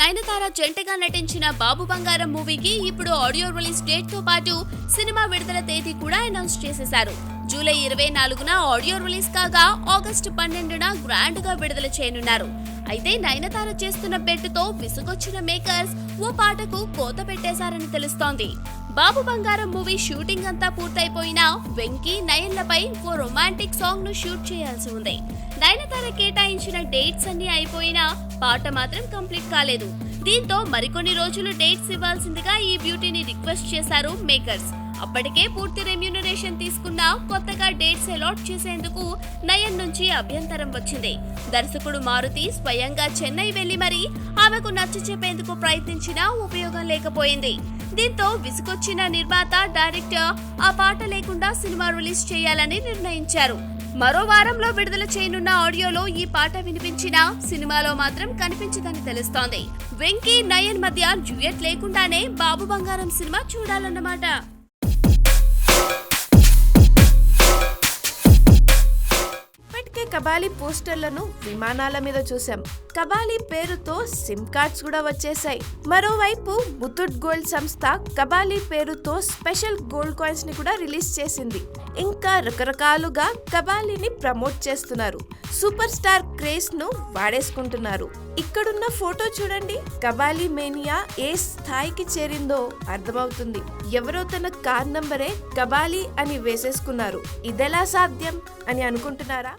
నయనతార జంటగా నటించిన బాబు బంగారం మూవీకి ఇప్పుడు ఆడియో రిలీజ్ డేట్ తో పాటు సినిమా విడుదల తేదీ కూడా అనౌన్స్ చేసేశారు. జూలై 24న ఆడియో రిలీజ్ కాగా ఆగస్టు 12న గ్రాండ్ గా విడుదల చేయనున్నారు. అయితే నయనతార చేస్తున్న బెట్టుతో విసుగొచ్చిన మేకర్స్ ఓ పాటకు కోత పెట్టేశారని తెలుస్తోంది. బాబు బంగారం మూవీ షూటింగ్ అంతా పూర్తయిపోయినా వెంకీ నయన్లపై ఓ రొమాంటిక్ సాంగ్ ను షూట్ చేయాల్సి ఉంది. నయనతార కేటాయించిన డేట్స్ అన్ని అయిపోయినా పాట మాత్రం కంప్లీట్ కాలేదు. దీంతో మరికొన్ని రోజులు డేట్స్ ఇవ్వాల్సిందిగా ఈ బ్యూటీని రిక్వెస్ట్ చేశారు మేకర్స్. అప్పటికే పూర్తి రెమ్యూనరేషన్ తీసుకున్న కొత్తగా డేట్స్ అలాట్ చేసేందుకు నయన్ నుంచి అభ్యంతరం వచ్చింది. దర్శకుడు మారుతి స్వయంగా చెన్నై వెళ్లి మరీ ఆమెకు నచ్చ చెప్పేందుకు ప్రయత్నించినా ఉపయోగం లేకపోయింది. దీంతో విసుగొచ్చిన నిర్మాత డైరెక్టర్ ఆ పాట లేకుండా సినిమా రిలీజ్ చేయాలని నిర్ణయించారు. మరో వారంలో విడుదల చేయనున్న ఆడియోలో ఈ పాట వినిపించినా సినిమాలో మాత్రం కనిపించదని తెలుస్తోంది. వెంకీ నయన్ మధ్య డ్యూయట్ లేకుండానే బాబు బంగారం సినిమా చూడాలన్నమాట. కబాలి పోస్టర్లను విమానాల మీద చూసాం. కబాలి పేరుతో సిమ్ కార్డ్స్ కూడా వచ్చేసాయి. మరోవైపు ముతూట్ గోల్డ్ సంస్థ కబాలి పేరుతో స్పెషల్ గోల్డ్ కాయిన్స్ ని కూడా రిలీజ్ చేసింది. ఇంకా రకరకాలుగా కబాలిని ప్రమోట్ చేస్తున్నారు. సూపర్ స్టార్ క్రేజ్ ను వాడేసుకుంటున్నారు. ఇక్కడున్న ఫోటో చూడండి. కబాలి మేనియా ఏ స్థాయికి చేరిందో అర్థమవుతుంది. ఎవరో తన కార్ నంబరే కబాలి అని వేసేసుకున్నారు. ఇదెలా సాధ్యం అని అనుకుంటున్నారా?